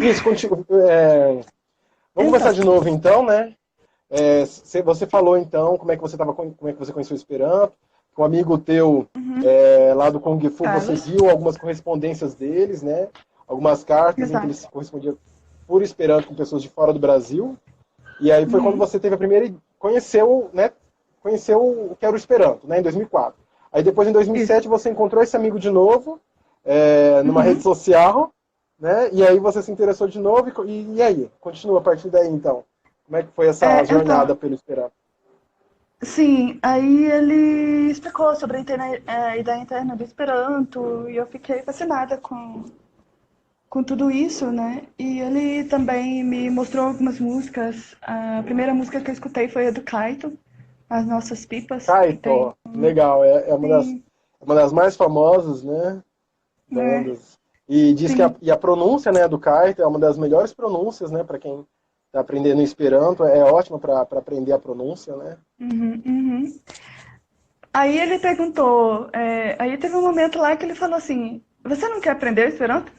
Isso, vamos Então, começar de novo então, né? Você falou então como é que você conheceu o Esperanto. Com um amigo teu uhum, lá do Kung Fu, você Carlos, viu algumas correspondências deles, né? Algumas cartas em que eles exato. se correspondiam por Esperanto com pessoas de fora do Brasil. E aí foi quando Uhum, você teve a primeira. Conheceu, né? Conheceu o que era o Esperanto, né? Em 2004. Aí depois, em isso. 2007, você encontrou esse amigo de novo, numa rede Uhum. social, né? E aí você se interessou de novo. E aí? Continua a partir daí, então. Como é que foi essa Então, jornada pelo Esperanto? sim, aí ele explicou sobre a ideia interna do Esperanto e eu fiquei fascinada com tudo isso, né? E ele também me mostrou algumas músicas. A primeira música que eu escutei foi a do Kaito, As Nossas Pipas, que tem, Kaito, legal. tem, Uma das mais famosas, né? né? Bandas. E diz que Tem, a pronúncia, né, do Kaito é uma das melhores pronúncias, né, para quem está aprendendo Esperanto, é ótima para aprender a pronúncia, né? uhum, uhum. Aí ele perguntou, aí teve um momento lá que ele falou assim, você não quer aprender Esperanto?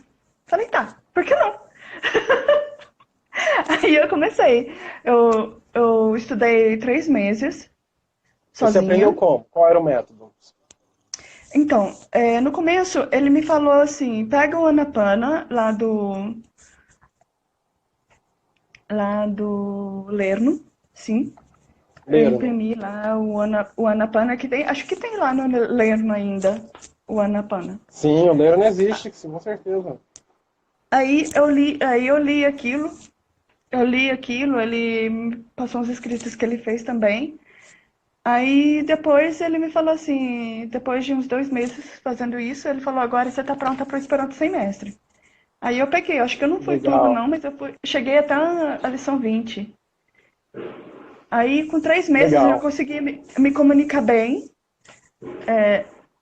Falei, tá, por que não? Aí eu comecei. Eu estudei 3 meses, Você aprendeu sozinha. como? Qual era o método? Então, no começo ele me falou assim, pega o Anapana lá do Lerno, sim. Eu Lerno. imprimi lá o Anapana que tem, acho que tem lá no Lerno ainda, o Anapana. Sim, o Lerno existe, sim, com certeza. Aí eu li aquilo, ele me passou uns escritos que ele fez também. Aí depois ele me falou assim, depois de uns 2 meses fazendo isso, ele falou, agora você tá pronta para o Esperanto Semestre. Aí eu peguei, acho que eu não fui tudo Legal, não, mas cheguei até a lição 20. Aí com 3 meses eu legal. consegui me comunicar bem,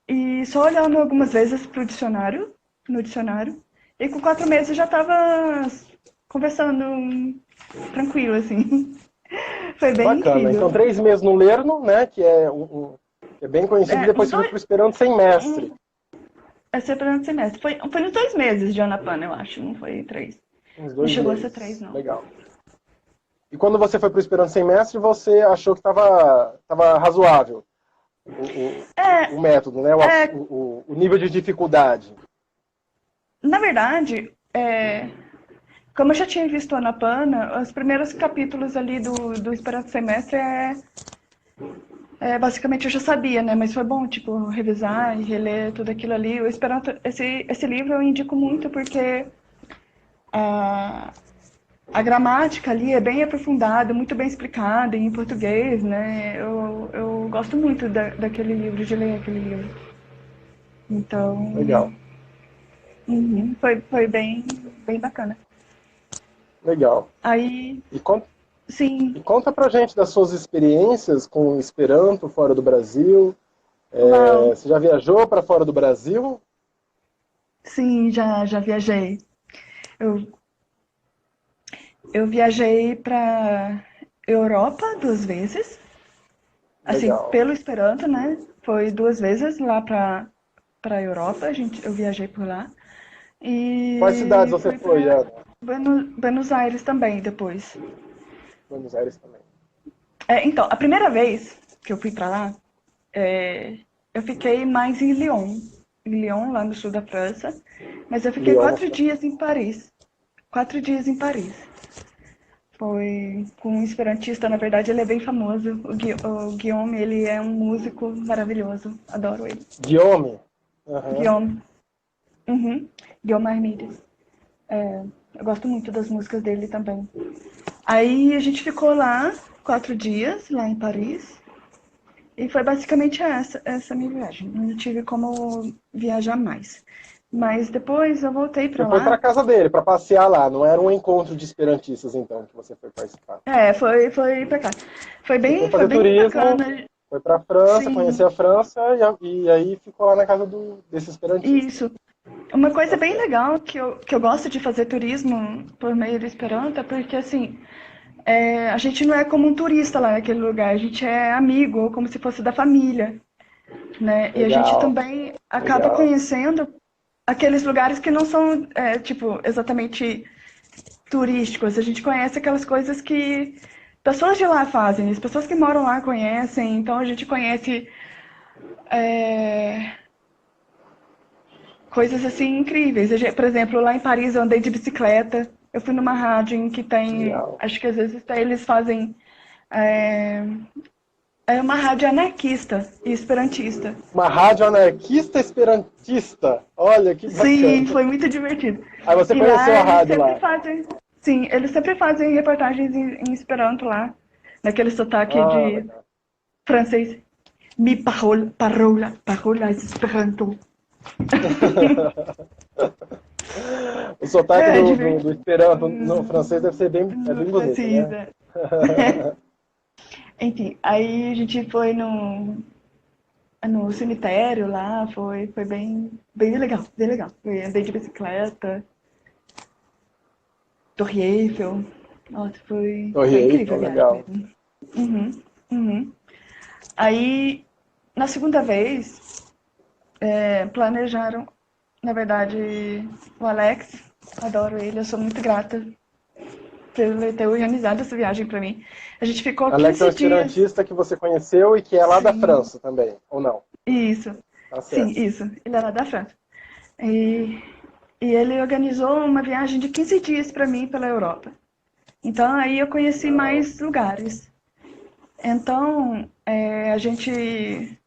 e só olhando algumas vezes no dicionário, e com 4 meses eu já tava conversando tranquilo, assim. Foi bem Bacana. Então, incrível. 3 3 meses no Lerno, né, que é bem conhecido, e uns depois você foi dois, para o Esperanto sem mestre. um, esse Esperanto Semestre. Foi nos 2 meses de Anapana, eu acho, não foi 3. Uns Não dois chegou a ser 3, meses. não. Legal. E quando você foi para o Esperanto sem mestre, você achou que estava razoável o É, método, né, é, o nível de dificuldade. na verdade, como eu já tinha visto Anapana, os primeiros capítulos ali do Esperanto Semestre basicamente eu já sabia, né? Mas foi bom, tipo, revisar e reler tudo aquilo ali. O Esperanto, esse livro eu indico muito porque a, a gramática ali é bem aprofundada, muito bem explicada em português, né? Eu gosto muito daquele livro, de ler aquele livro. Então, Legal, foi bem bacana. legal. Aí, E, con sim, e conta pra gente das suas experiências com Esperanto fora do Brasil. uau, Você já viajou para fora do Brasil? sim, já viajei. Eu, eu viajei para Europa 2 vezes, assim, Legal. pelo Esperanto, né? Foi 2 vezes lá para Europa, eu viajei por lá. Quais cidades E você fui foi, para Ana? Buenos Aires também depois. Buenos Aires também. Então, a primeira vez que eu fui para lá, eu fiquei mais em Lyon, lá no sul da França, mas eu fiquei Lyon, na quatro França. dias em Paris. 4 dias em Paris. Foi com um esperantista, na verdade ele é bem famoso. O Guillaume, ele é um músico maravilhoso, adoro ele. Guillaume? Aham. Guillaume, uhum. Guillaume Armides. Eu gosto muito das músicas dele também. Aí a gente ficou lá 4 dias, lá em Paris, e foi basicamente essa minha viagem. Não tive como viajar mais. Mas depois eu voltei Você pra foi para lá. casa dele, para passear lá. Não era um encontro de esperantistas, então, que você foi participar. Foi pra cá. Foi Você foi bem, foi fazer bem turismo, bacana. foi para a França, conhecer Sim, a França e aí ficou lá na casa desses esperantistas. isso. Uma coisa Tá bem certo. legal que eu gosto de fazer turismo por meio do Esperanto é porque, assim, a gente não é como um turista lá naquele lugar, a gente é amigo, como se fosse da família, né? E a gente Legal, também acaba legal. conhecendo aqueles lugares que não são, tipo, exatamente. turísticos. A gente conhece aquelas coisas que pessoas de lá fazem, as pessoas que moram lá conhecem. Então a gente conhece é, coisas assim incríveis. Por exemplo, lá em Paris eu andei de bicicleta. Eu fui numa rádio em que tem, Legal. acho que às vezes eles fazem é, é uma rádio anarquista e esperantista. Uma rádio anarquista esperantista. Olha que Sim, bacana. foi muito divertido. Aí você E conheceu lá a eles rádio sempre lá. fazem, sim, eles sempre fazem reportagens em Esperanto lá, naquele sotaque Ah, de legal. francês. Mi parola Esperanto. O sotaque É do divertido. Esperanto no francês deve ser é bem bonito, né? Precisa. Enfim, aí a gente foi no cemitério lá, foi bem legal, bem legal. Andei de bicicleta, Torre Eiffel. Nossa, foi Torre incrível Eiffel, a viagem legal. mesmo. Uhum, uhum. Aí, na segunda vez, planejaram, na verdade, o Alex, adoro ele, eu sou muito grata por ele ter organizado essa viagem pra mim. A gente ficou Alex é um 15 dias, esperantista que você conheceu e que é lá da sim, França também, ou não? isso, Tá sim, certo. isso, ele era da França. E, e ele organizou uma viagem de 15 dias pra mim pela Europa. Então aí eu conheci Legal. mais lugares. Então, a gente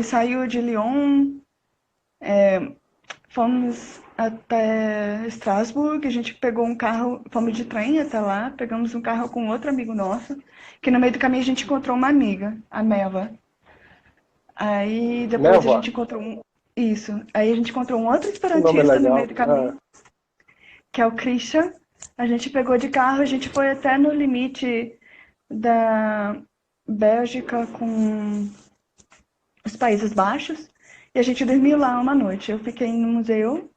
saiu de Lyon, fomos até Estrasburgo, a gente pegou um carro, fomos de trem até lá, pegamos um carro com outro amigo nosso, que no meio do caminho a gente encontrou uma amiga, a Melva. Aí depois a Névoa, gente encontrou isso. Aí a gente encontrou um outro que nome esperantista no meio legal. do Ah, caminho, que é o Christian. A gente pegou de carro, a gente foi até no limite da Bélgica com os Países Baixos e a gente dormiu lá uma noite. Eu fiquei no museu,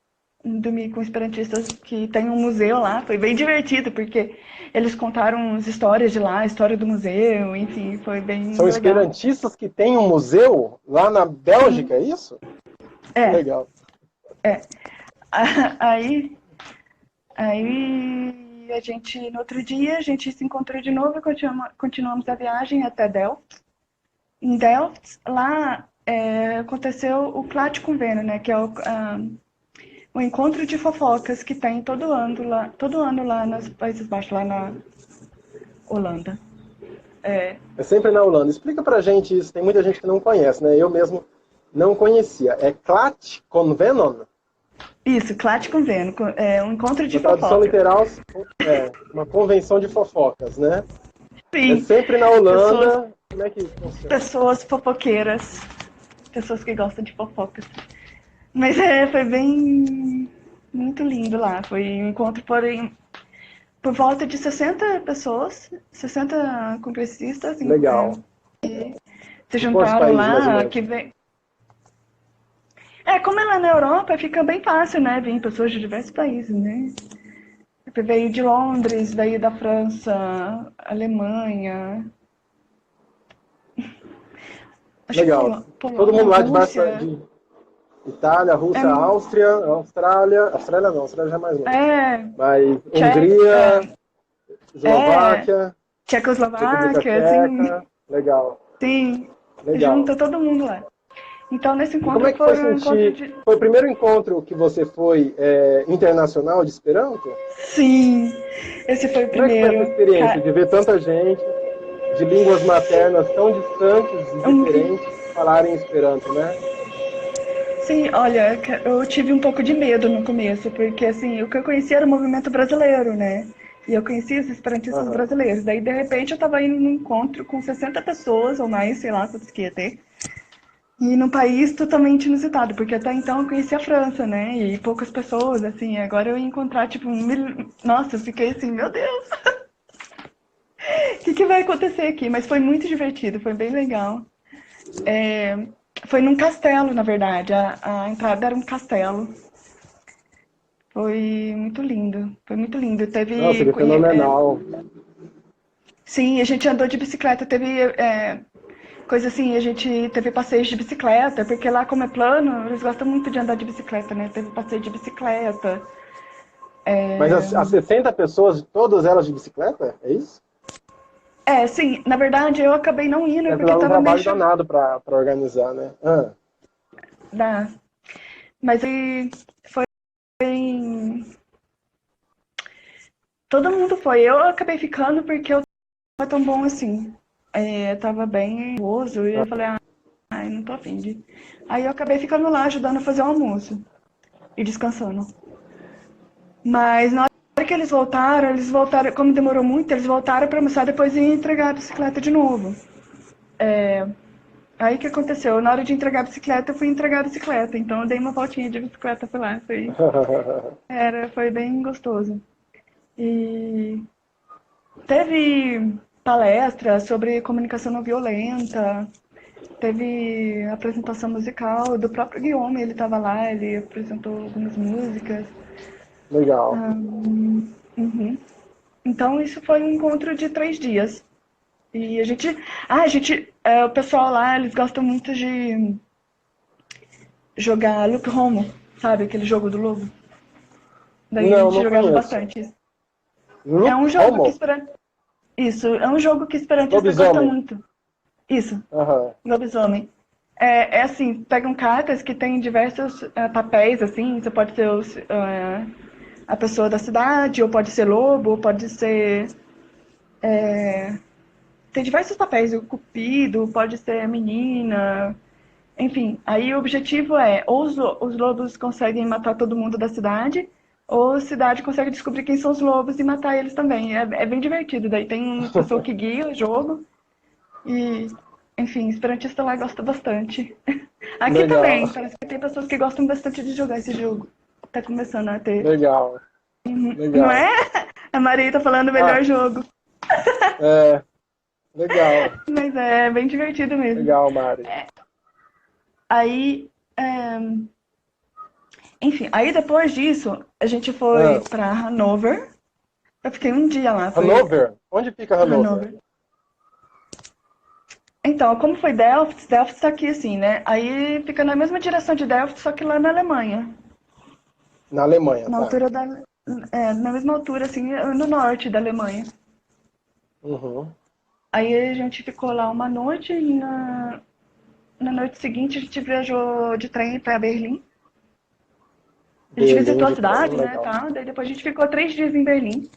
dormi com esperantistas que tem um museu lá. Foi bem divertido porque eles contaram as histórias de lá, a história do museu, enfim, foi são bem legal. esperantistas que têm um museu lá na Sim, Bélgica, é isso? Que é, legal. é. Aí, aí a gente, no outro dia, a gente se encontrou de novo e continuamos a viagem até Delft. Em Delft, lá aconteceu o Clat Convênio, né, que é o encontro de fofocas que tem todo ano lá nos Países Baixos, lá na Holanda. É, É sempre na Holanda. Explica pra gente isso, tem muita gente que não conhece, né? Eu mesmo não conhecia. É Clat Convenon? isso, Clat Convênio, é um encontro de Na tradução fofocas. literal, é uma convenção de fofocas, né? É Sim, sempre na pessoas, Holanda. Como é que funciona? pessoas fofoqueiras, pessoas que gostam de fofocas. Mas foi bem muito lindo lá. Foi um encontro por volta de 60 pessoas, 60 congressistas Legal. se De quantos juntaram países, mais ou lá, menos? que vem. Como é lá na Europa, fica bem fácil, né? Vem pessoas de diversos países, né? Veio de Londres, veio da França, Alemanha, acho que Legal. Todo Polônia, mundo lá Rússia. de Itália, É, Rússia, Áustria, Austrália. Austrália não, Austrália já é mais longe. é, Mas Tchec, Hungria, é, Eslováquia, República Tchecoslováquia, assim, Tcheca. Legal, sim, legal. junta todo mundo lá. Então, nesse E como encontro é que foi foi um encontro sentir? de. Foi o primeiro encontro que você foi internacional de Esperanto? Sim, esse foi o Como é que foi essa primeiro. experiência de ver tanta gente de línguas maternas tão distantes e Um- diferentes falarem Esperanto, né? Sim, olha, eu tive um pouco de medo no começo, porque assim, o que eu conhecia era o movimento brasileiro, né? E eu conhecia os esperantistas Aham. brasileiros. Daí, de repente, eu tava indo num encontro com 60 pessoas ou mais, sei lá quantos que ia ter. E num país totalmente inusitado, porque até então eu conhecia a França, né? E poucas pessoas, assim. Agora eu ia encontrar, tipo, Nossa, eu fiquei assim, meu Deus, o que vai acontecer aqui? Mas foi muito divertido, foi bem legal. É, Foi num castelo, na verdade. A entrada era um castelo. Foi muito lindo. Foi muito lindo. Nossa, que fenomenal. Sim, a gente andou de bicicleta. Teve coisa assim, a gente teve passeios de bicicleta, porque lá como é plano, eles gostam muito de andar de bicicleta, né? Teve passeio de bicicleta. Mas as 60 pessoas, todas elas de bicicleta? É isso? Sim, na verdade eu acabei não indo Deve porque dar um tava meio trabalho danado pra organizar, né? dá. Mas aí foi bem. Todo mundo foi. Eu acabei ficando porque eu tava tão bom assim. Tava bem nervoso e eu falei, ai, não tô afim de. Aí eu acabei ficando lá ajudando a fazer o almoço e descansando. Mas na hora que eles voltaram, como demorou muito, eles voltaram pra almoçar depois ia entregar a bicicleta de novo. Aí o que aconteceu? Na hora de entregar a bicicleta, eu fui entregar a bicicleta. Então eu dei uma voltinha de bicicleta por lá. Foi bem gostoso. E teve palestra sobre comunicação não violenta, teve apresentação musical do próprio Guillaume, ele estava lá, ele apresentou algumas músicas. Legal. Uhum. Então isso foi um encontro de 3 dias. E o pessoal lá, eles gostam muito de jogar Loop Home, sabe? Aquele jogo do lobo. Daí a Não, gente não jogava conheço. bastante isso. É Loop um jogo que Homo? espera... Isso, é um jogo que esperantista gosta Lobisomem. muito. Isso, Aham. lobisomem. Assim, pegam cartas que tem diversos papéis, assim, você pode ser a pessoa da cidade, ou pode ser lobo, ou pode ser... Tem diversos papéis, o cupido, pode ser a menina, enfim. Aí o objetivo é, ou os lobos conseguem matar todo mundo da cidade, ou a cidade consegue descobrir quem são os lobos e matar eles também. É bem divertido, daí tem uma pessoa que guia o jogo, e, enfim, esperantista lá gosta bastante. Aqui Legal. também, parece que tem pessoas que gostam bastante de jogar esse jogo. Tá começando a ter. Legal. Não Legal. é? A Maria tá falando o Ah, melhor jogo. é. Legal. Mas é bem divertido mesmo. Legal, Mari. Aí, enfim, aí depois disso, a gente foi Ah, pra Hanover. Eu fiquei um dia lá, foi Hannover? Onde fica Hannover? Hanover. Então, como foi Delft, Delft tá aqui assim, né? Aí fica na mesma direção de Delft, só que lá na Alemanha. Na Alemanha, Na tá. altura da. Na mesma altura, assim, no norte da Alemanha. Uhum. Aí a gente ficou lá uma noite e na noite seguinte a gente viajou de trem pra Berlim. A gente Berlim visitou a de trem, cidade, né, legal. tal. Daí depois a gente ficou 3 dias em Berlim.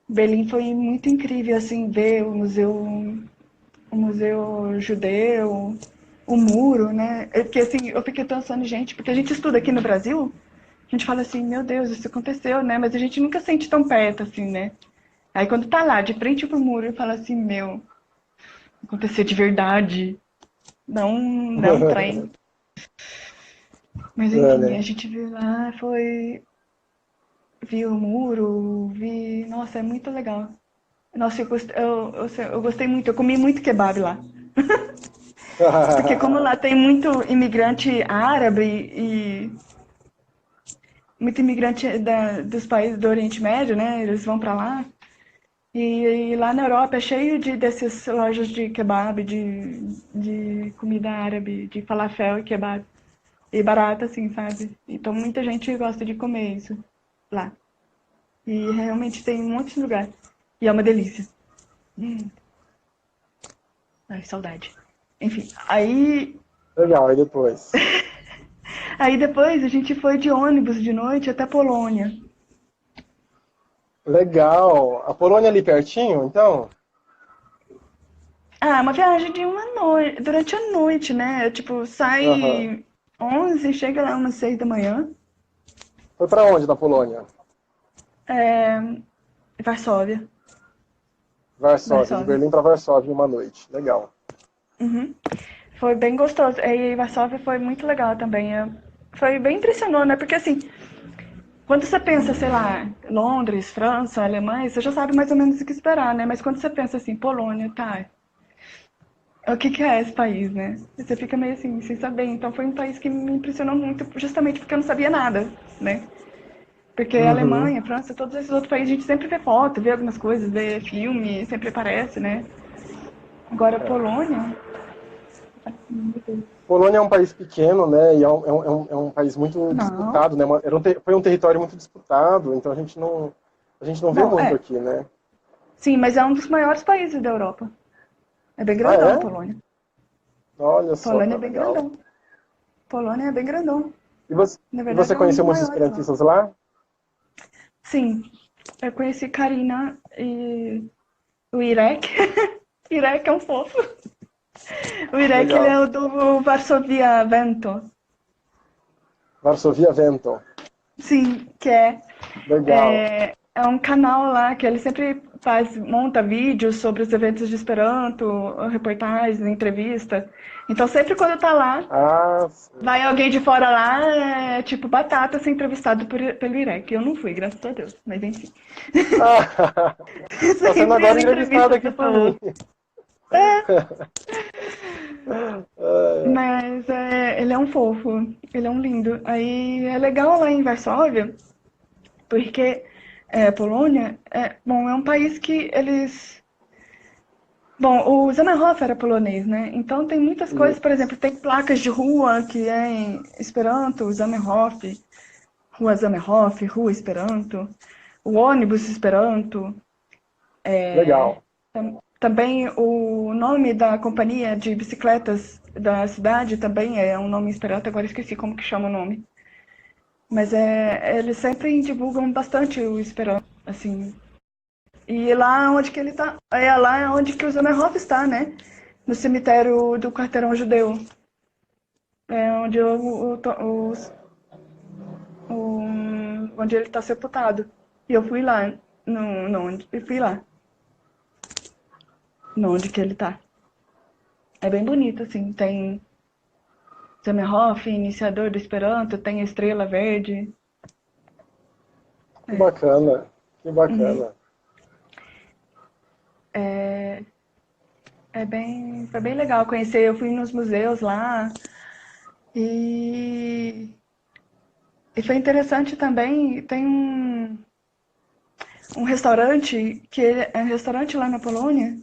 Berlim foi muito incrível, assim, ver o museu judeu, o muro, né? Porque, assim, eu fiquei pensando, gente, porque a gente estuda aqui no Brasil, a gente fala assim, meu Deus, isso aconteceu, né? Mas a gente nunca sente tão perto, assim, né? Aí quando tá lá, de frente pro muro, eu falo assim, meu, aconteceu de verdade, não um trem. Mas É, enfim, a né? gente viu lá, viu o muro, nossa, é muito legal. Nossa, eu gostei muito, eu comi muito kebab lá. Porque como lá tem muito imigrante árabe e muito imigrante dos países do Oriente Médio, né? Eles vão pra lá. E lá na Europa é cheio dessas lojas de kebab, de comida árabe, de falafel e kebab. E barato, assim, sabe? Então muita gente gosta de comer isso lá. E realmente tem um monte de lugar. E é uma delícia. Ai, saudade. Enfim, Legal, e depois? aí depois a gente foi de ônibus de noite até Polônia. Legal. A Polônia é ali pertinho, então? Ah, uma viagem de uma noite, durante a noite, né? Tipo, Aham. sai 11, chega lá umas 6 da manhã. Foi pra onde da Polônia? É, Varsóvia. Varsóvia, de Varsóvia. Berlim pra Varsóvia em uma noite. Legal. Uhum. Foi bem gostoso. E Varsóvia foi muito legal também. Foi bem impressionante, né? Porque assim, quando você pensa, sei lá, Londres, França, Alemanha, você já sabe mais ou menos o que esperar, né? Mas quando você pensa assim, Polônia, tá, o que é esse país, né? Você fica meio assim, sem saber. Então foi um país que me impressionou muito, justamente porque eu não sabia nada, né? Porque a Uhum. Alemanha, a França, todos esses outros países, a gente sempre vê foto, vê algumas coisas, vê filme, sempre aparece, né? Agora a É. Polônia Meu Deus. Polônia é um país pequeno, né? E é um país muito Não. disputado, né? Foi um território muito disputado, então a gente não vê Bom, muito é. aqui, né? Sim, mas é um dos maiores países da Europa. É bem Ah, grandão, a é? Polônia. Olha só, Polônia é bem legal. grandão. Polônia é bem grandão. E você, Na e verdade, você é um dos conheceu muitos maiores lá. esperantistas lá? Sim, eu conheci Karina e o Irek. Irek é um fofo. O Irek, ele é Legal. o do Varsovia Vento. Varsovia Vento. Sim, que Legal. é um canal lá que ele sempre monta vídeos sobre os eventos de Esperanto, reportagens, entrevista. Então, sempre quando tá lá, Ah, sim. vai alguém de fora lá, é tipo batata ser entrevistado pelo Irek. Eu não fui, graças a Deus, mas enfim. Ah, tá sendo Sempre agora ele entrevistado entrevista as aqui por pessoas. mim. Ah, Mas ele é um fofo, ele é um lindo. Aí é legal lá em Varsóvia, porque Polônia, bom, é um país que eles. Bom, o Zamenhof era polonês, né? Então tem muitas coisas, por isso. exemplo, tem placas de rua que é em Esperanto, Zamenhof, Rua Zamenhof, Rua Esperanto, o ônibus Esperanto. Legal. Também o nome da companhia de bicicletas da cidade também é um nome esperanto, agora esqueci como que chama o nome. Mas eles sempre divulgam bastante o Esperanto, assim. E lá onde que ele tá, é lá onde que o Zamenhof está, né? No cemitério do Quarteirão Judeu. É onde onde ele está sepultado. E eu fui lá, eu fui lá, no onde que ele tá. É bem bonito, assim, tem Zamenhof, iniciador do Esperanto, tem a Estrela Verde. Que bacana. Que Uhum. bacana. É, foi bem legal conhecer. Eu fui nos museus lá e, e foi interessante também. Tem um restaurante é um restaurante lá na Polônia,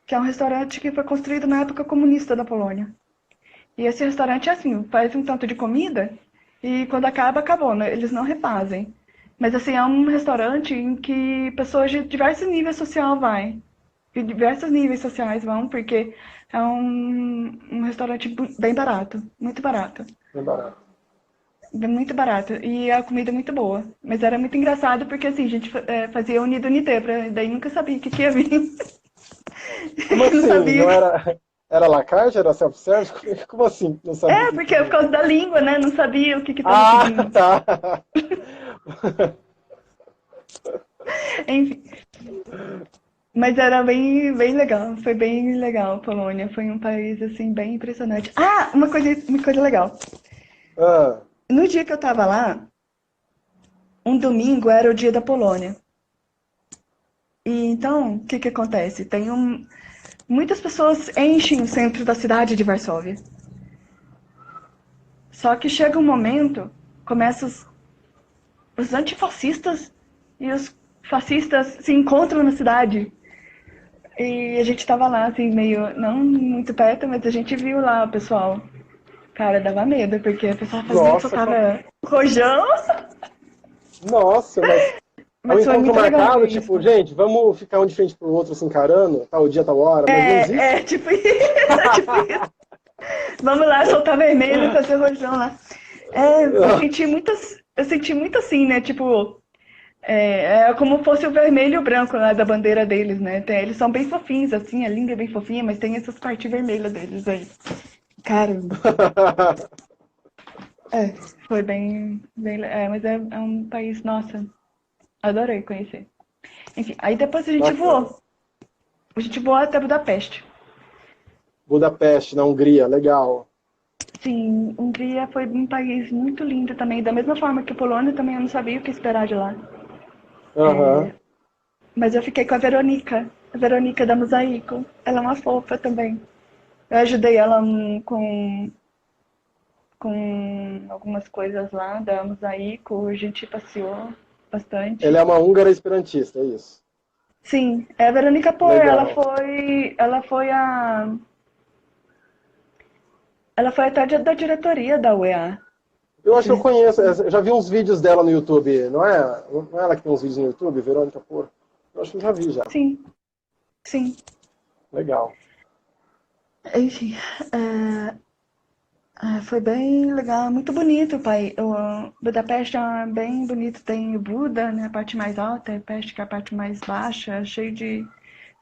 que é um restaurante que foi construído na época comunista da Polônia. E esse restaurante é assim, faz um tanto de comida e quando acaba, acabou, né? Eles não refazem. Mas assim, é um restaurante em que pessoas de diversos níveis social vai. De diversos níveis sociais vão, porque é um restaurante bem barato, muito barato. Bem barato. Muito barato. E a comida é muito boa. Mas era muito engraçado porque assim, a gente fazia unido unité, daí nunca sabia o que ia vir. Como Não assim? sabia. Não era. Era la carte? Era self-service? Como assim? Não sabia o que Porque é por queria. causa da língua, né? Não sabia o que tava Ah, pedindo. tá. Enfim. Mas era bem legal. Foi bem legal a Polônia. Foi um país, assim, bem impressionante. Ah, uma coisa legal. Ah, No dia que eu tava lá, um domingo era o dia da Polônia. E então, o que que acontece? Muitas pessoas enchem o centro da cidade de Varsóvia. Só que chega um momento, começam os antifascistas e os fascistas se encontram na cidade. E a gente tava lá, assim, meio, não muito perto, mas a gente viu lá o pessoal. Cara, dava medo, porque a pessoa fazia, nossa, soltava rojão, nossa, mas é um mas foi encontro muito legal marcado, ver isso. tipo, gente, vamos ficar um de frente pro outro se encarando, tal dia, tal hora, mais ou menos isso? Tipo isso, é tipo isso. Vamos lá, soltar vermelho, fazer rojão lá. Eu senti muito assim, né? Tipo, é como fosse o vermelho e o branco lá da bandeira deles, né? Eles são bem fofinhos, assim, a língua é bem fofinha, mas tem essas partes vermelhas deles aí. Caramba. É, foi mas é um país, nossa, adorei conhecer. Enfim, aí depois a gente Bacana. voou. A gente voou até Budapeste. Budapeste, na Hungria, legal. Sim, Hungria foi um país muito lindo também. Da mesma forma que a Polônia, também eu não sabia o que esperar de lá. Aham. Mas eu fiquei com a Verônica da Mosaico. Ela é uma fofa também. Eu ajudei ela com algumas coisas lá da Mosaico. A gente passeou Ela bastante. é uma húngara esperantista, é isso. Sim, é a Verônica Por, Legal. ela foi Ela foi até da diretoria da UEA. Eu acho que eu conheço, eu já vi uns vídeos dela no YouTube, não é? Não é ela que tem uns vídeos no YouTube, Verônica Porto? Eu acho que eu já vi já. Sim, sim. Legal. Enfim, foi bem legal, muito bonito o país. Budapeste é bem bonito, tem o Buda, né, a parte mais alta, e Peste, que é a parte mais baixa, cheio de.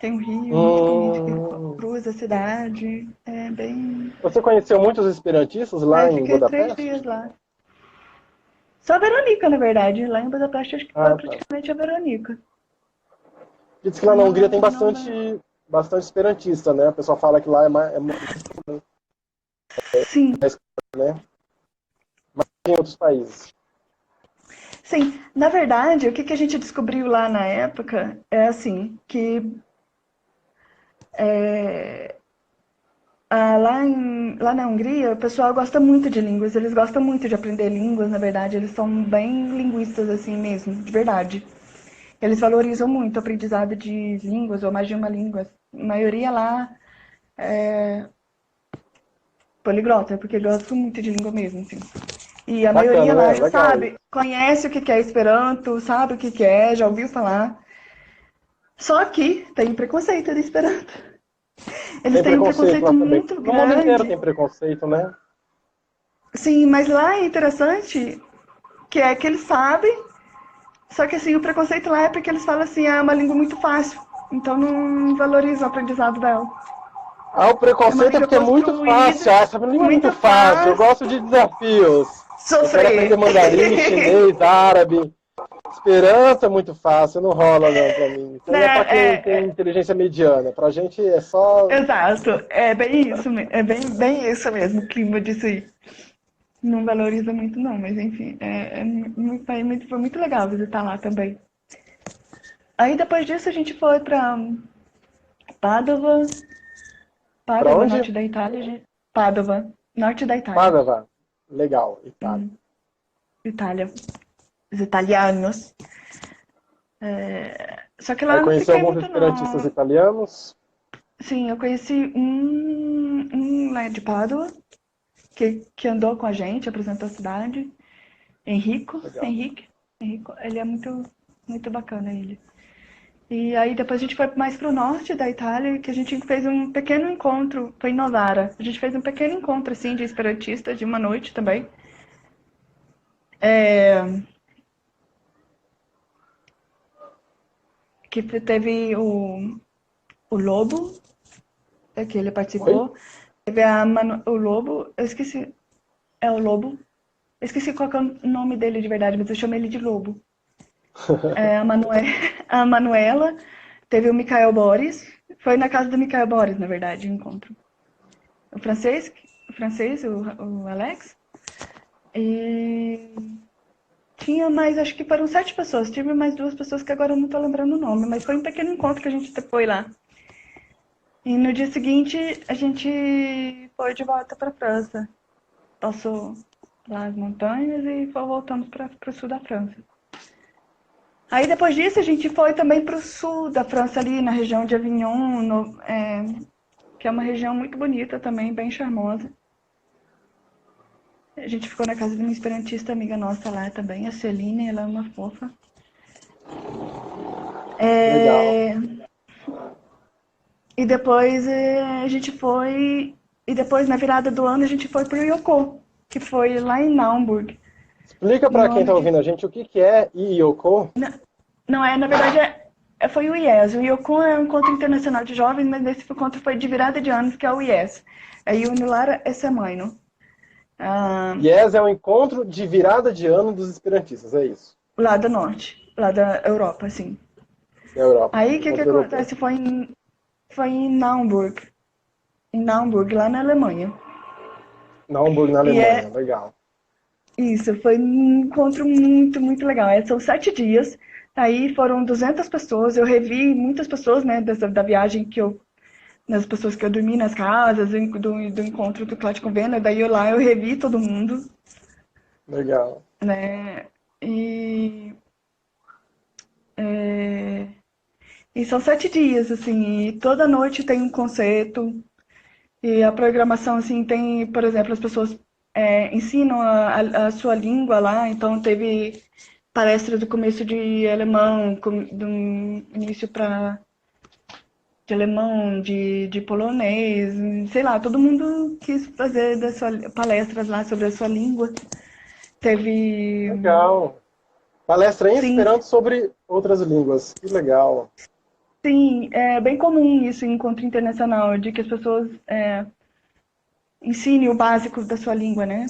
Tem um rio muito bonito que Hum. cruza a cidade. É bem. Você conheceu muitos esperantistas Aí lá em fiquei 3 dias Budapeste? lá. Só a Verônica, na verdade. Lá em Budapeste acho que foi Ah, tá. praticamente a Verônica. Diz que lá Mas na não, Hungria tem não. bastante esperantista, né? O pessoal fala que lá é mais, Sim, né? Que em outros países. sim. Na verdade, o que que a gente descobriu lá na época é assim, que é, lá na Hungria, o pessoal gosta muito de línguas, eles gostam muito de aprender línguas, na verdade, eles são bem linguistas assim mesmo, de verdade. Eles valorizam muito o aprendizado de línguas, ou mais de uma língua. A maioria lá é poliglota, porque gostam muito de língua mesmo, assim. E a maioria Bacana, lá né? já Legal sabe, isso. conhece o que é Esperanto, sabe o que é, já ouviu falar. Só que tem preconceito de Esperanto. Eles Tem têm um preconceito preconceito lá também. muito No mundo inteiro grande. tem preconceito, né? Sim, mas lá é interessante que é que eles sabem, só que assim, o preconceito lá é porque eles falam assim, é uma língua muito fácil, então não valorizam o aprendizado dela. Ah, o É uma preconceito é língua porque é muito construída, fácil. Ah, essa língua é muito muito fácil. Eu fácil, gosto de desafios. Eu quero aprender sofrer. mandarim, chinês, árabe. Esperanto é muito fácil, não rola não pra mim. Isso Né? aí é pra quem tem inteligência mediana. Pra gente é só. Exato, é bem isso, é bem isso mesmo, o clima disso aí. Não valoriza muito não, mas enfim, foi muito legal visitar lá também. Aí depois disso a gente foi pra Padova, Pra Padova, onde? norte da Itália, Padova, norte da Itália. Padova. Legal. E Padova. Itália, os italianos. Só que lá Aí eu não conheceu fiquei alguns muito esperantistas não. italianos. Sim, eu conheci um lá de Padua, que andou com a gente, apresentou a cidade. Legal. Henrico, ele é muito, muito bacana, ele. E aí depois a gente foi mais pro norte da Itália, que a gente fez um pequeno encontro, foi em Novara. A gente fez um pequeno encontro, assim, de esperantistas, de uma noite também. É, que teve o Lobo, que ele Oi? participou. Teve o Lobo, eu esqueci, é o Lobo. Eu esqueci qual que é o nome dele de verdade, mas eu chamo ele de Lobo. É, a Manuela, teve o Mikael Boris, foi na casa do Mikael Boris, na verdade, o encontro. O francês, o Alex, e tinha mais, acho que foram 7 pessoas, tive mais 2 pessoas que agora eu não tô lembrando o nome, mas foi um pequeno encontro que a gente foi lá. E no dia seguinte a gente foi de volta pra França, passou lá as montanhas e voltamos para o sul da França. Aí depois disso a gente foi também para o sul da França, ali na região de Avignon, que é uma região muito bonita também, bem charmosa. A gente ficou na casa de uma esperantista amiga nossa lá também, a Celine, ela é uma fofa. Legal. É, e depois a gente foi. E depois, na virada do ano, a gente foi para o Yoko, que foi lá em Naumburg. Explica No para quem ano está de. ouvindo a gente o que que é Iyoko. Não é, na verdade, foi o IES. O Yoko é um encontro internacional de jovens, mas esse encontro foi de virada de anos, que é o IES. É Unilara Esemaino. Ah, Yes é um encontro de virada de ano dos esperantistas, é isso. lá do norte, lá da Europa, assim. Da Europa, Aí o que encontro europeu. acontece? Foi em Naumburg. Em Naumburg, lá na Alemanha. Na Hamburgo, na E Alemanha, é legal. isso, foi um encontro muito, muito legal. São 7 dias. Aí foram 200 pessoas. Eu revi muitas pessoas, né, da viagem das pessoas que eu dormi nas casas, do encontro do Cláudio Convênio. Daí eu revi todo mundo, Legal. né? E, e são 7 dias, assim, e toda noite tem um concerto. E a programação, assim, tem, por exemplo, as pessoas ensinam a sua língua lá, então teve palestras do começo de alemão, do início para de alemão, de polonês, sei lá, todo mundo quis fazer palestras lá sobre a sua língua. Teve, Legal. Palestra em sim, Esperanto sobre outras línguas. Que legal. sim, é bem comum isso em encontro internacional, de que as pessoas ensinem o básico da sua língua, né?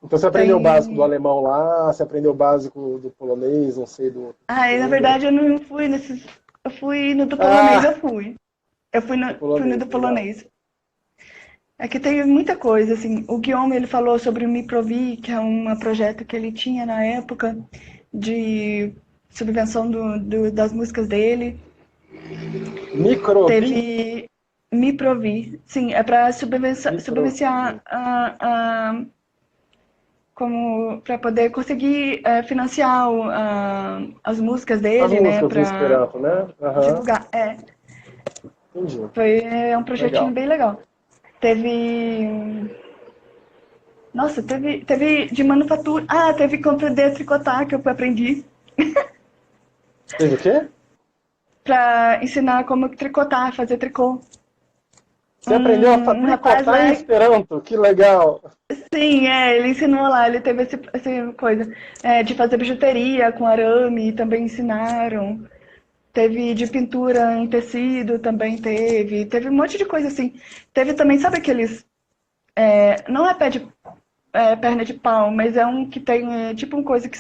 Então você aprendeu o básico do Tem. alemão lá, você aprendeu o básico do polonês, não sei, do outro Ah, e na língua. verdade eu não fui nesses. Eu fui no do polonês, eu Ah, fui. Eu do fui no polonês, do legal. polonês. É que tem muita coisa, assim. O Guillaume, ele falou sobre o Miprovi, que é um projeto que ele tinha na época de subvenção das músicas dele. Microbi? Teve Miprovi, sim, é para Microbi. subvenciar como para poder conseguir financiar as músicas As dele, né, músicas em para Esperanto, né? Aham, divulgar. entendi. Foi um projetinho Legal. bem legal. Teve. Nossa, teve de manufatura. Ah, teve como aprender a tricotar, que eu aprendi. Teve o quê? Pra ensinar como tricotar, fazer tricô. Você aprendeu a Um rapaz tricotar em lá, Esperanto? Que legal. sim, ele ensinou lá, ele teve essa coisa de fazer bijuteria com arame, também ensinaram. Teve de pintura em tecido, também teve. Teve um monte de coisa assim. Teve também, sabe aqueles. Não é perna de pau, mas é um que tem tipo uma coisa que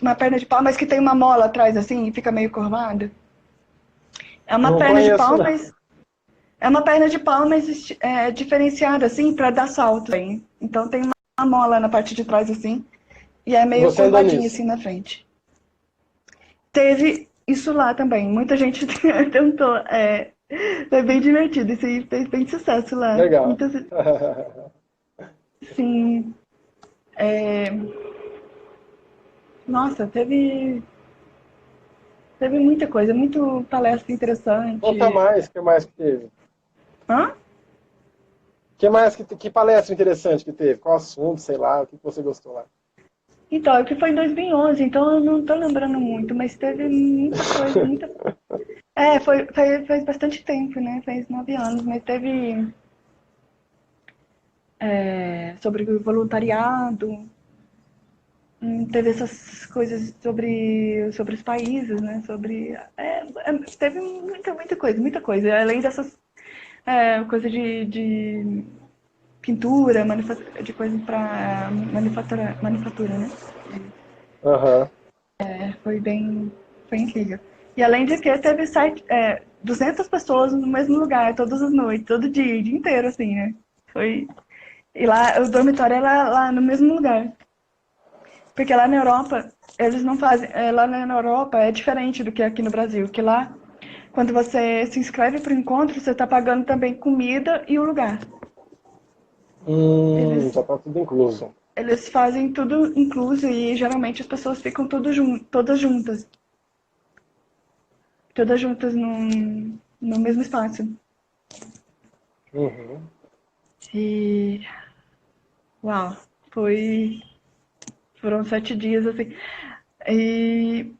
uma perna de pau, mas que tem uma mola atrás assim e fica meio curvada. É uma Não perna de conheço, pau, não. mas é uma perna de pau, mas diferenciada assim para dar salto. Hein? Então tem uma mola na parte de trás assim e é E meio você andou curvadinha nisso? assim na frente. Teve isso lá também. Muita gente tentou. Foi bem divertido. Isso aí fez bem sucesso lá. Legal. Muitas, sim. é, Nossa, teve muita coisa, muito palestra Conta interessante. mais, o que mais que teve? Hã? Que mais que palestra interessante que teve? Qual assunto, sei lá, o que você gostou lá? Então, é que foi em 2011, então eu não tô lembrando muito, mas teve muita coisa, muita. Faz bastante tempo, né? Faz 9 anos, mas teve sobre o voluntariado, teve essas coisas sobre os países, né? Teve muita coisa, muita coisa. Além dessas coisas de pintura, de coisa para manufatura, né? Aham. Foi incrível. E além de que teve 200 pessoas no mesmo lugar, todas as noites, todo dia, o dia inteiro, assim, né? Foi. E lá, o dormitório era lá no mesmo lugar. Porque lá na Europa, eles não fazem. Lá na Europa é diferente do que aqui no Brasil. Que lá, quando você se inscreve para o encontro, você está pagando também comida e o lugar. Eles, Já tá tudo incluso. eles fazem tudo incluso e geralmente as pessoas ficam todas juntas. Todas juntas no mesmo espaço. Uhum. E. Uau! Foram 7 dias, assim. E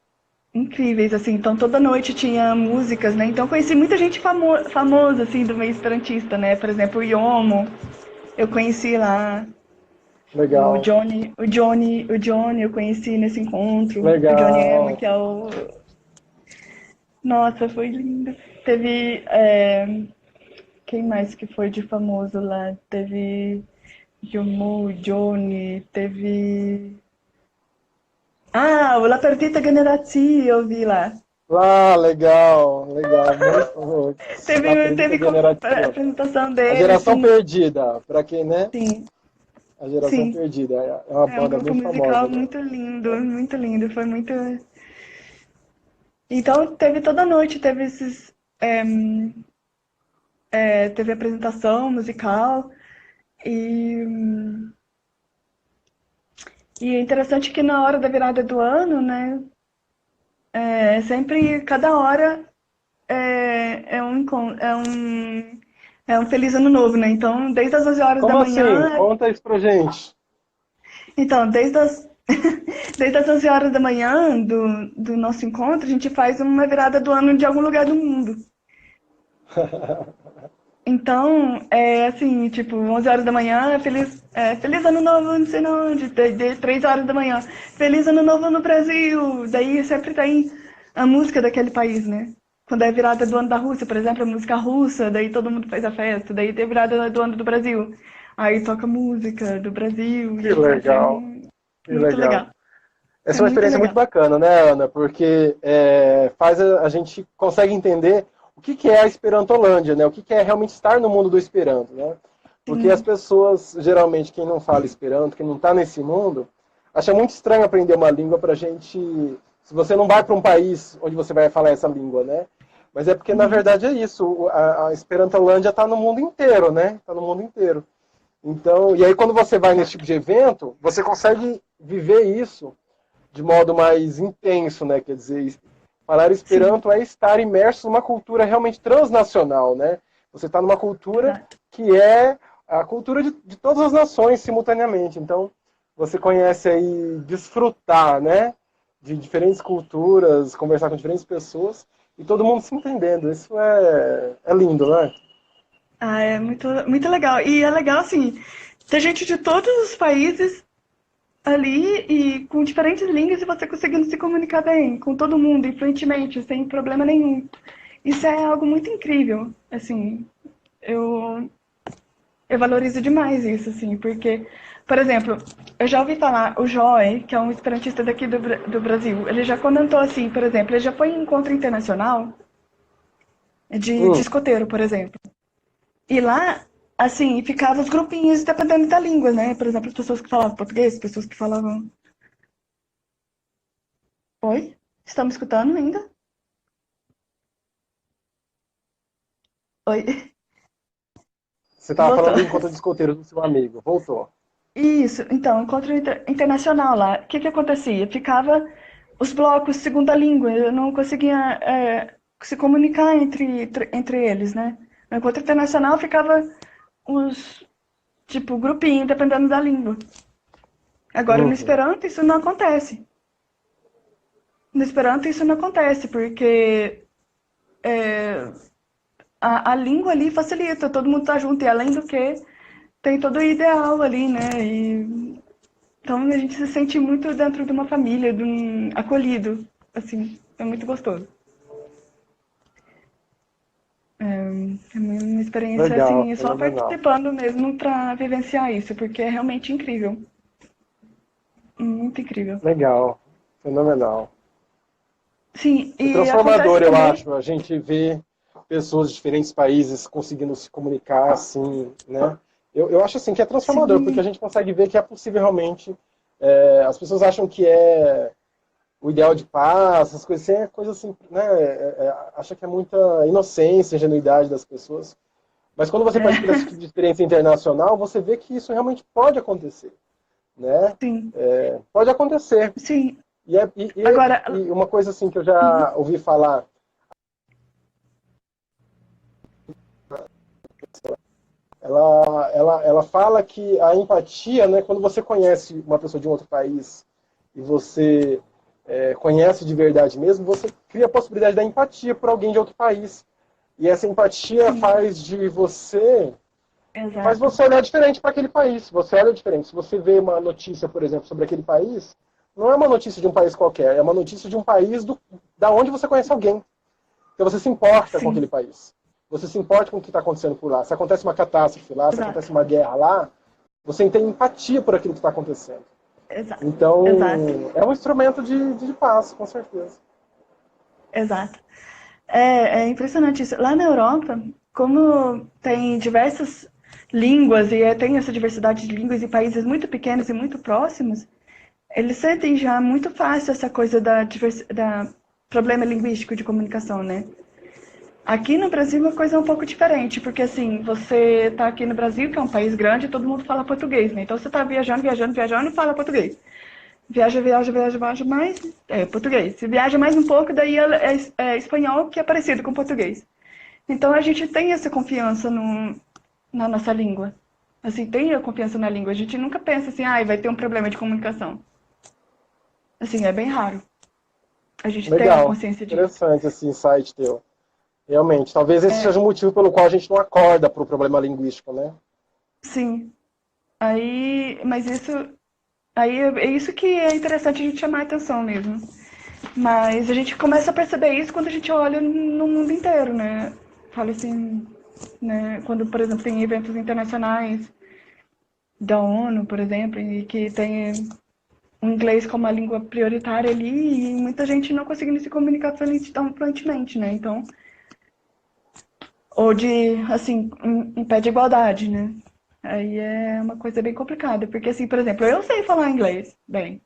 incríveis, assim. Então, toda noite tinha músicas, né? Então, conheci muita gente famosa, assim, do meio esperantista, né? Por exemplo, o Yomo, eu conheci lá. Legal. O Johnny, eu conheci nesse encontro. O Johnny Emma, Legal. que é o. Nossa, foi lindo. Teve. Quem mais que foi de famoso lá? Teve. Yomo, Johnny, teve. Ah, o La Perdita Generazione, eu vi lá. Ah, legal, legal. Muito famoso. La Perdita Teve Generazione. apresentação A dele, Geração assim. Perdida, pra quem, né? Sim, A Geração sim. Perdida. É uma É um banda grupo bem famosa, musical né? muito lindo, muito lindo. Foi muito. Então teve toda noite, teve teve apresentação musical e, e é interessante que na hora da virada do ano, né? Sempre cada hora. é um feliz ano novo, né? Então, desde as 11 horas da Como assim? manhã. Conta isso pra gente. Então, desde as 11 horas da manhã do nosso encontro, a gente faz uma virada do ano de algum lugar do mundo. Então, é assim, tipo, 11 horas da manhã, feliz ano novo, não sei onde, de 3 horas da manhã, feliz ano novo no Brasil. Daí sempre tem a música daquele país, né? Quando é virada do ano da Rússia, por exemplo, a música russa, daí todo mundo faz a festa, daí tem a virada do ano do Brasil. Aí toca música do Brasil, Que e assim, legal, que muito legal. legal. É Essa é uma muito experiência muito legal. bacana, né, Ana? Porque faz a gente consegue entender o que que é a Esperantolândia, né? O que que é realmente estar no mundo do Esperanto, né? Porque as Sim, pessoas, geralmente, quem não fala Esperanto, quem não está nesse mundo, acha muito estranho aprender uma língua para gente. Se você não vai para um país onde você vai falar essa língua, né? Mas é porque, na uhum, verdade, é isso. A Esperantolândia está no mundo inteiro, né? Está no mundo inteiro. Então, e aí quando você vai nesse tipo de evento, você consegue viver isso de modo mais intenso, né? Quer dizer, falar sim, Esperanto é estar imerso numa cultura realmente transnacional, né? Você está numa cultura exato. que é a cultura de todas as nações simultaneamente. Então, você conhece aí desfrutar, né? De diferentes culturas, conversar com diferentes pessoas e todo mundo se entendendo. Isso é lindo, né? Ah, é muito, muito legal. E é legal, assim, ter gente de todos os países ali e com diferentes línguas e você conseguindo se comunicar bem com todo mundo, e fluentemente, sem problema nenhum. Isso é algo muito incrível, assim, eu, eu valorizo demais isso, assim, porque, por exemplo, eu já ouvi falar, o Joy, que é um esperantista daqui do Brasil, ele já comentou assim, por exemplo, ele já foi em encontro internacional de Hum, escoteiro, por exemplo. E lá, assim, ficavam os grupinhos dependendo da língua, né? Por exemplo, as pessoas que falavam português, pessoas que falavam. Oi? Estão me escutando ainda? Oi? você estava Voltou. falando do encontro de escoteiros do seu amigo. Voltou. Isso, então, encontro internacional lá. O que que acontecia? Ficava os blocos segunda língua, eu não conseguia se comunicar entre eles, né? No encontro internacional ficava os, tipo, grupinho, dependendo da língua. Agora, no Uhum. Esperanto, isso não acontece. No Esperanto, isso não acontece, porque a língua ali facilita, todo mundo tá junto, e além do que, tem todo o ideal ali, né? Então a gente se sente muito dentro de uma família, de um acolhido, assim, é muito gostoso. É uma experiência, Legal, assim, só fenomenal. participando mesmo para vivenciar isso, porque é realmente incrível, muito incrível. Legal, fenomenal. Sim, É e acontece transformador, eu também, acho, a gente vê pessoas de diferentes países conseguindo se comunicar assim, né? Eu acho assim que é transformador, porque a sim, gente consegue ver que é possível realmente. As pessoas acham que o ideal de paz, essas coisas assim, é coisa assim, né? Acha que é muita inocência, ingenuidade das pessoas. Mas quando você participa desse tipo de experiência internacional, você vê que isso realmente pode acontecer, né? sim, Pode acontecer. sim. E Agora, uma coisa assim que eu uhum, já ouvi falar, ela fala que a empatia, né, quando você conhece uma pessoa de um outro país e você conhece de verdade mesmo, você cria a possibilidade da empatia por alguém de outro país. E essa empatia sim, faz exato, você olhar diferente para aquele país. Você olha diferente. Se você vê uma notícia, por exemplo, sobre aquele país, não é uma notícia de um país qualquer, é uma notícia de um país da onde você conhece alguém. Então você se importa com aquele sim, país. Você se importa com o que está acontecendo por lá. Se acontece uma catástrofe lá, se exato, acontece uma guerra lá, você tem empatia por aquilo que está acontecendo. exato, Então, exato, é um instrumento de paz, com certeza. exato. É impressionante isso. Lá na Europa, como tem diversas línguas e tem essa diversidade de línguas em países muito pequenos e muito próximos, eles sentem já muito fácil essa coisa da problema linguístico de comunicação, né? Aqui no Brasil uma coisa é um pouco diferente, porque assim, você tá aqui no Brasil, que é um país grande, e todo mundo fala português, né? Então você tá viajando, viajando, viajando e fala português. Viaja, viaja, viaja, viaja mais. É português. Se viaja mais um pouco, daí é espanhol, que é parecido com português. Então a gente tem essa confiança na nossa língua. Assim, tem a confiança na língua. A gente nunca pensa assim, ah, vai ter um problema de comunicação. Assim, é bem raro. A gente tem a Legal, consciência disso. interessante esse insight teu. Realmente, talvez esse seja o motivo pelo qual a gente não acorda para o problema linguístico, né? Sim. Mas é isso que é interessante a gente chamar a atenção mesmo. Mas a gente começa a perceber isso quando a gente olha no mundo inteiro, né? Fala assim, né? Quando, por exemplo, tem eventos internacionais da ONU, por exemplo, e que tem o inglês como a língua prioritária ali, e muita gente não conseguindo se comunicar tão fluentemente, né? Então, ou assim, impede a igualdade, né? Aí é uma coisa bem complicada, porque assim, por exemplo, eu sei falar inglês bem,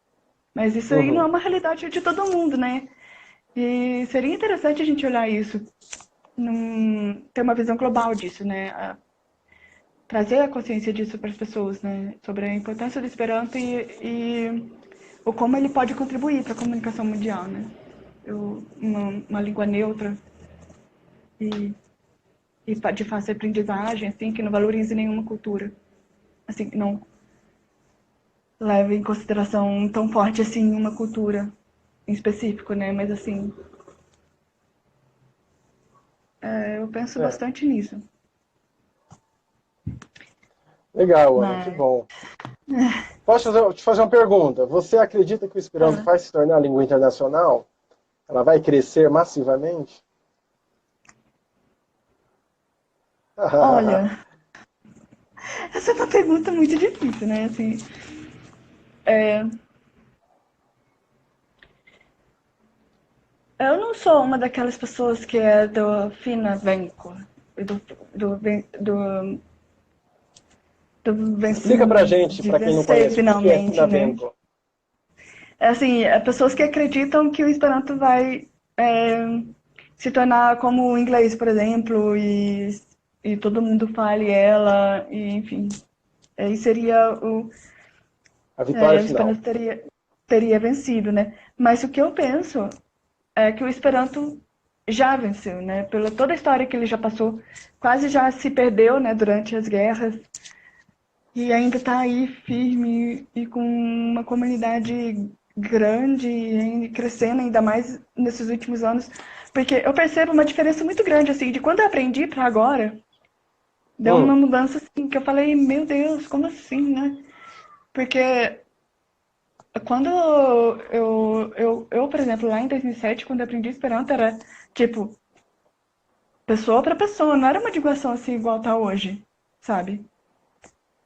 mas isso aí não é Uhum. uma realidade de todo mundo, né? E seria interessante a gente olhar isso, ter uma visão global disso, né? Trazer a consciência disso para as pessoas, né? Sobre a importância do Esperanto e o como ele pode contribuir para a comunicação mundial, né? Uma língua neutra e, e de fácil aprendizagem, assim, que não valorize nenhuma cultura, assim, que não leve em consideração tão forte assim uma cultura em específico, né? Mas assim, eu penso É, bastante nisso. legal, Ana, que Mas, bom. Te fazer uma pergunta? Você acredita que o Esperanto ah, vai se tornar língua internacional? Ela vai crescer massivamente? olha, essa é uma pergunta muito difícil, né? Assim, é, eu não sou uma daquelas pessoas que é do Finavenco, do, do, do, Explica pra gente, de pra quem não vencer conhece, o que que é finalmente, né? Finavengo? É assim, é pessoas que acreditam que o Esperanto vai se tornar como o inglês, por exemplo, e todo mundo fale ela, e enfim. Aí seria A vitória o final. Esperanto teria vencido, né? Mas o que eu penso é que o Esperanto já venceu, né? Pela toda a história que ele já passou, quase já se perdeu, né, durante as guerras, e ainda está aí firme e com uma comunidade grande e crescendo ainda mais nesses últimos anos, porque eu percebo uma diferença muito grande assim de quando eu aprendi para agora. Deu uma Hum, mudança assim que eu falei, meu Deus, como assim, né? Porque quando por exemplo, lá em 2007, quando eu aprendi Esperanto, era tipo pessoa para pessoa, não era uma divulgação assim igual tá hoje, sabe?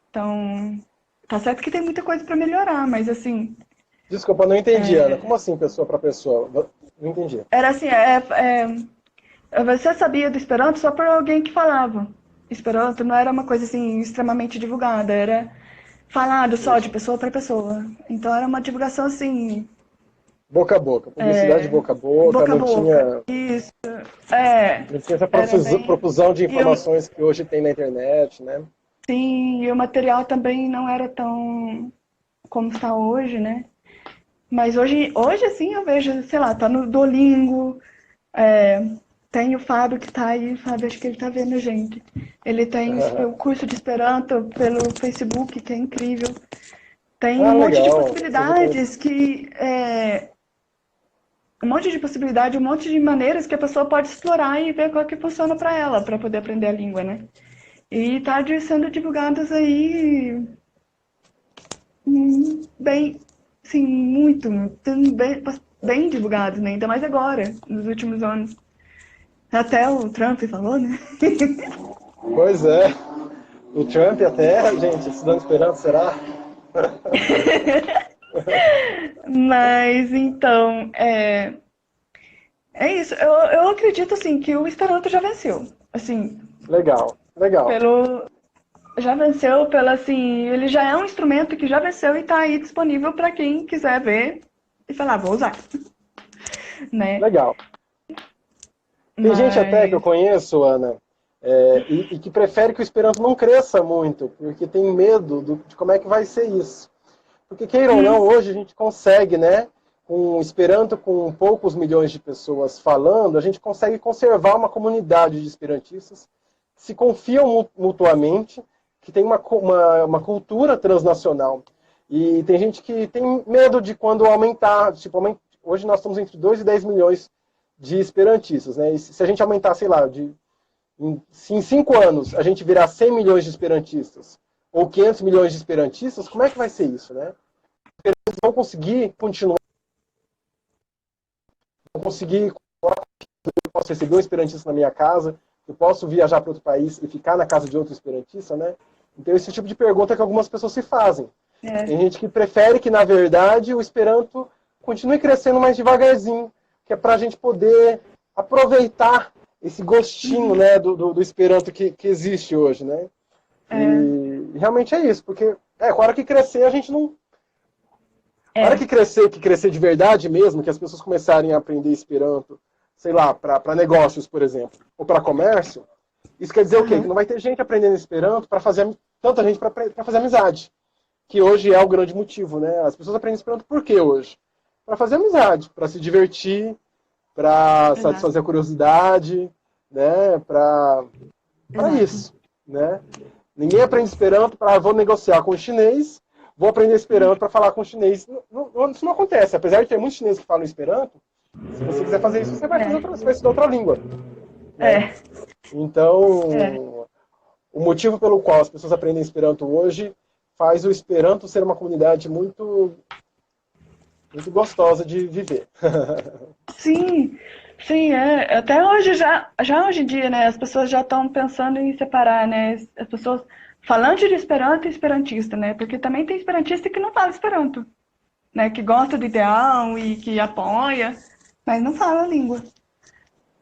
Então, tá certo que tem muita coisa para melhorar, mas assim, desculpa, não entendi, Ana. Como assim, pessoa para pessoa? Não entendi. era assim, você sabia do Esperanto só por alguém que falava. Esperanto não era uma coisa assim extremamente divulgada, era falado só de Isso. pessoa para pessoa. Então era uma divulgação assim, Boca a boca, publicidade boca a boca, boca a não boca. tinha, Isso, é, não tinha essa era bem. profusão de E o, informações que hoje tem na internet, né? sim, e o material também não era tão como está hoje, né? Mas hoje assim eu vejo, sei lá, tá no Duolingo, é, tem o Fábio que tá aí, Fábio, acho que ele tá vendo a gente. Ele tem o curso de Esperanto pelo Facebook, que é incrível. Tem Ah, um monte de legal. Preciso conhecer. possibilidades um monte de possibilidade, um monte de maneiras que a pessoa pode explorar e ver qual que funciona para ela, para poder aprender a língua, né? E tá sendo divulgadas aí bem, sim, muito, bem divulgados, né? Ainda mais agora, nos últimos anos. Até o Trump falou, né? Pois é. O Trump até, gente, estudando esperanto, será? Mas então, é isso. Eu acredito assim que o Esperanto já venceu. Assim, Legal, legal. pelo já venceu pela assim, ele já é um instrumento que já venceu e está aí disponível para quem quiser ver e falar, vou usar, né? Legal. Tem gente até que eu Mas conheço, Ana, e que prefere que o Esperanto não cresça muito, porque tem medo de como é que vai ser isso. Porque, queira ou não, hoje a gente consegue, né, com o Esperanto, com poucos milhões de pessoas falando, a gente consegue conservar uma comunidade de esperantistas que se confiam mutuamente, que tem uma cultura transnacional. E tem gente que tem medo de quando aumentar, tipo, hoje nós estamos entre 2 e 10 milhões de esperantistas, né? E se a gente aumentar, sei lá, se em 5 anos a gente virar 100 milhões de esperantistas, ou 500 milhões de esperantistas, como é que vai ser isso, né? Eles vão conseguir continuar, vão conseguir, eu posso receber um esperantista na minha casa, eu posso viajar para outro país e ficar na casa de outro esperantista, né? Então esse tipo de pergunta que algumas pessoas se fazem. Tem gente que prefere que, na verdade, o Esperanto continue crescendo mais devagarzinho, que é para a gente poder aproveitar esse gostinho, né, do Esperanto que existe hoje, né? E realmente é isso, porque com a hora que crescer, a gente não... A hora que crescer de verdade mesmo, que as pessoas começarem a aprender Esperanto, sei lá, para negócios, por exemplo, ou para comércio, isso quer dizer o quê? Que não vai ter gente aprendendo Esperanto para fazer... Tanta gente para fazer amizade. Que hoje é o grande motivo, né? As pessoas aprendem Esperanto por quê hoje? Para fazer amizade, para se divertir, para satisfazer a curiosidade, né? Para isso, né? Ninguém aprende Esperanto para vou negociar com o chinês, vou aprender Esperanto para falar com o chinês. Isso não acontece. Apesar de ter muitos chineses que falam Esperanto, se você quiser fazer isso, você vai estudar outra língua. Né? Então, o motivo pelo qual as pessoas aprendem Esperanto hoje faz o Esperanto ser uma comunidade muito, muito gostosa de viver. Sim, sim, até hoje, já hoje em dia, né, as pessoas já estão pensando em separar, né, as pessoas falando de Esperanto e esperantista, né, porque também tem esperantista que não fala Esperanto, né, que gosta do ideal e que apoia, mas não fala a língua.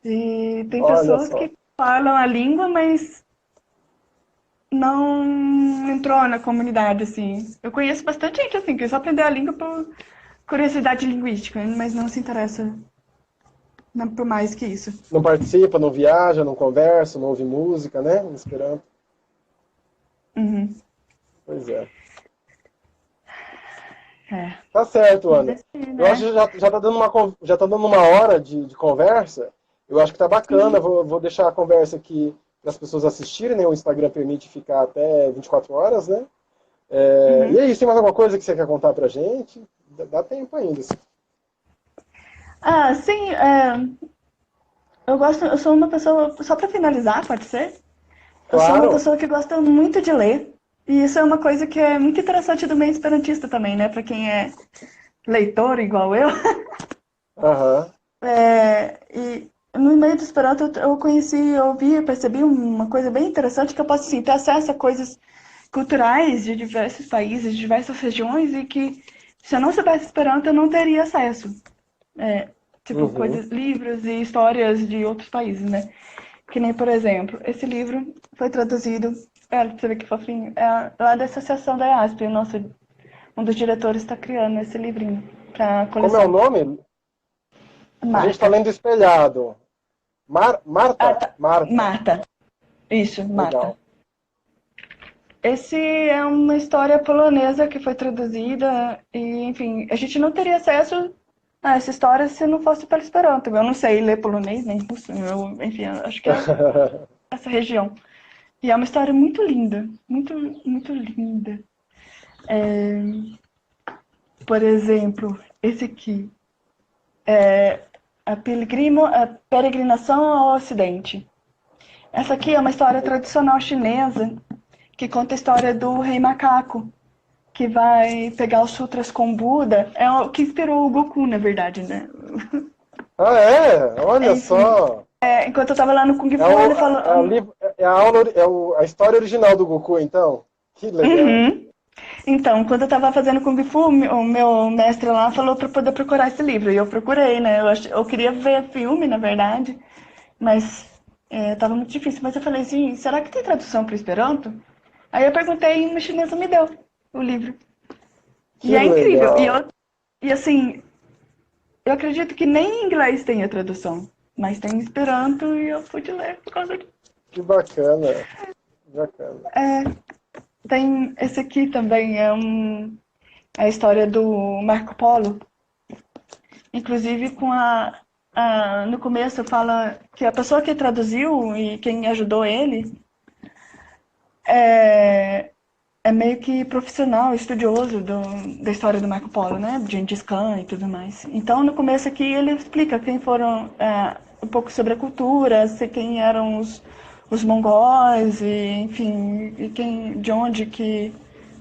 E tem pessoas que falam a língua, mas não entrou na comunidade, assim. Eu conheço bastante gente, assim, que só aprendeu a língua por curiosidade linguística, mas não se interessa por mais que isso. Não participa, não viaja, não conversa, não ouve música, né? Esperanto. Uhum. Pois é. Tá certo, Ana. Eu acho que já tá dando uma hora de conversa. Eu acho que tá bacana. Vou deixar a conversa aqui para as pessoas assistirem, né? O Instagram permite ficar até 24 horas, né? E aí, tem mais alguma coisa que você quer contar pra gente? Dá tempo ainda. Sim. Eu sou uma pessoa, só para finalizar, pode ser? Eu sou uma pessoa que gosta muito de ler. E isso é uma coisa que é muito interessante do meio esperantista também, né? Para quem é leitor igual eu. E no meio do Esperanto eu percebi uma coisa bem interessante, que eu posso assim, ter acesso a coisas culturais de diversos países, de diversas regiões, e que se eu não soubesse Esperanto eu não teria acesso. Tipo, coisas, livros e histórias de outros países, né? Que nem, por exemplo, esse livro foi traduzido, pra você ver que fofinho, lá da Associação da EASP, um dos diretores está criando esse livrinho para coleção. Como é o nome? Marta. A gente está lendo espelhado. Marta? Marta. Isso, Marta. Legal. Esse é uma história polonesa que foi traduzida e, enfim, a gente não teria acesso a essa história se não fosse pelo Esperanto. Eu não sei ler polonês nem russo, enfim, acho que é essa região. E é uma história muito linda, muito, muito linda. Por exemplo, esse aqui. A Peregrinação ao Ocidente. Essa aqui é uma história tradicional chinesa que conta a história do rei macaco, que vai pegar os sutras com Buda. É o que inspirou o Goku, na verdade, né? Olha só! Enquanto eu tava lá no Kung Fu, ele falou... a história original do Goku, então? Que legal! Então, quando eu tava fazendo Kung Fu, o meu mestre lá falou para poder procurar esse livro. E eu procurei, né? Eu queria ver filme, na verdade, mas tava muito difícil. Mas eu falei assim, será que tem tradução para Esperanto? Aí eu perguntei e uma chinesa me deu o livro. Que é incrível. legal. E assim, eu acredito que nem em inglês tem a tradução, mas tem em Esperanto e eu pude ler por causa disso. Que bacana. Bacana. Tem esse aqui também, a história do Marco Polo. Inclusive, no começo fala que a pessoa que traduziu e quem ajudou ele é meio que profissional, estudioso da história do Marco Polo, né? Gengis Khan e tudo mais. Então, no começo aqui, ele explica quem foram, um pouco sobre a cultura, quem eram os mongóis, e, enfim, e de onde que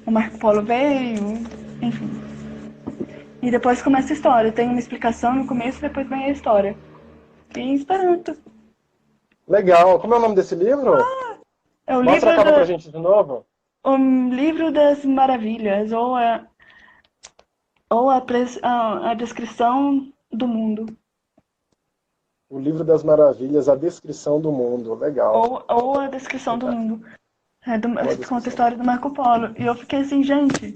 o Marco Polo veio, enfim. E depois começa a história. Tem uma explicação no começo e depois vem a história. Em Esperanto. Legal. Como é o nome desse livro? É o Mostra a livro capa pra gente de novo. o livro das maravilhas, ou a descrição do mundo. O Livro das Maravilhas, a descrição do mundo. Legal. Ou a descrição do mundo. Uma Conta a descrição. história do Marco Polo. E eu fiquei assim, gente,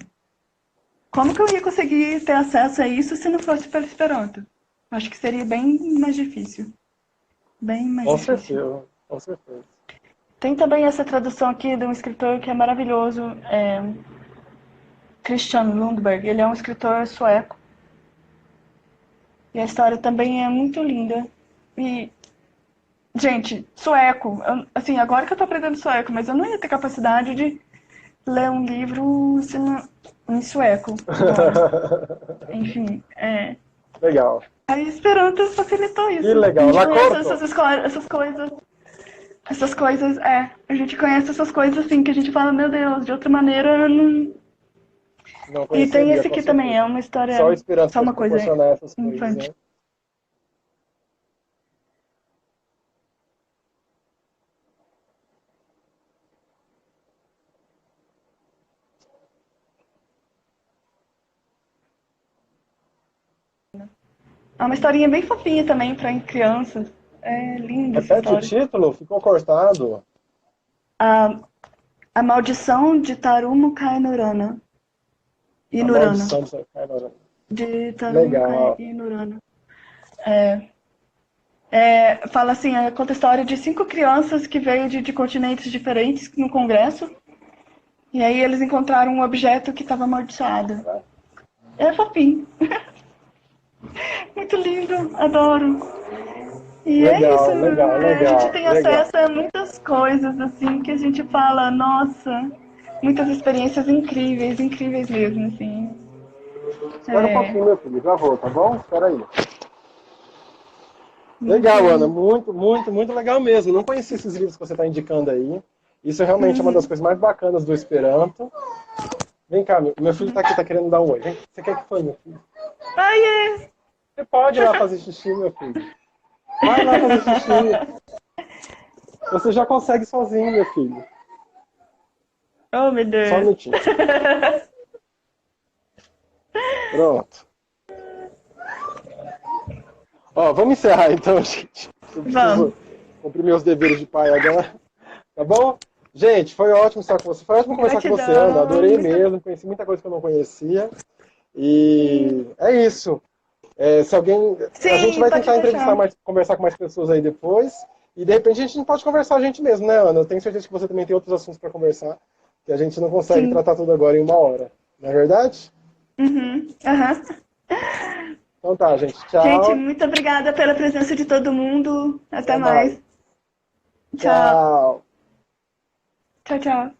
como que eu ia conseguir ter acesso a isso se não fosse pelo Esperanto? Acho que seria bem mais difícil. Bem mais Com difícil. certeza, com certeza. Tem também essa tradução aqui de um escritor que é maravilhoso, Christian Lundberg. Ele é um escritor sueco. E a história também é muito linda. E, gente, sueco. Assim, agora que eu tô aprendendo sueco, mas eu não ia ter capacidade de ler um livro em sueco. Bom, enfim, Legal. a Esperanto facilitou isso. Que legal. A gente La conhece Corto? essas coisas, a gente conhece essas coisas assim, que a gente fala, meu Deus, de outra maneira, não... Não E tem conheceria, esse com aqui também, certeza. é uma história, Só a esperança só pode uma coisa proporcionar essas coisas, infantil. né? É uma historinha bem fofinha também para crianças. É linda essa Repete o história. título? Ficou cortado. A, a maldição de Tarumo Kainurana. A Inurana. maldição do Sakai. De Tarumo Legal. Inurana. Fala assim, conta a história de 5 crianças que veio de continentes diferentes no congresso. E aí eles encontraram um objeto que estava amaldiçoado. É fofinho. Muito lindo, adoro. E é isso, Legal, legal, a gente legal, tem legal. acesso a muitas coisas, assim, que a gente fala, nossa, muitas experiências incríveis, incríveis mesmo, assim. Espera um pouquinho, meu filho. Já vou, tá bom? Espera aí. Legal, Ana. Muito. Muito, muito, muito legal mesmo. Não conhecia esses livros que você está indicando aí. Isso realmente é uma das coisas mais bacanas do Esperanto. Vem cá, meu filho tá aqui, tá querendo dar um oi. Vem. Você quer que foi, meu filho? Ai, é. Você pode ir lá fazer xixi, meu filho. Vai lá fazer xixi. Você já consegue sozinho, meu filho. Oh, meu Só um Deus. minutinho. Pronto. Ó, vamos encerrar então, gente. Eu Vamos. preciso cumprir meus deveres de pai agora. Tá bom? Gente, foi ótimo estar com você. Foi ótimo conversar com você, Ana. Gratidão. Adorei mesmo. Conheci muita coisa que eu não conhecia. E é isso. Se alguém. A gente Sim, vai pode tentar entrevistar deixar. mais, conversar com mais pessoas aí depois. E de repente a gente pode conversar a gente mesmo, né, Ana? Eu tenho certeza que você também tem outros assuntos para conversar, que a gente não consegue Sim. tratar tudo agora em uma hora. Não é verdade? Uhum. Aham. Então tá, gente. Gente, Tchau. muito obrigada pela presença de todo mundo. Até Até mais. mais. Tchau. Tchau. Tchau, tchau.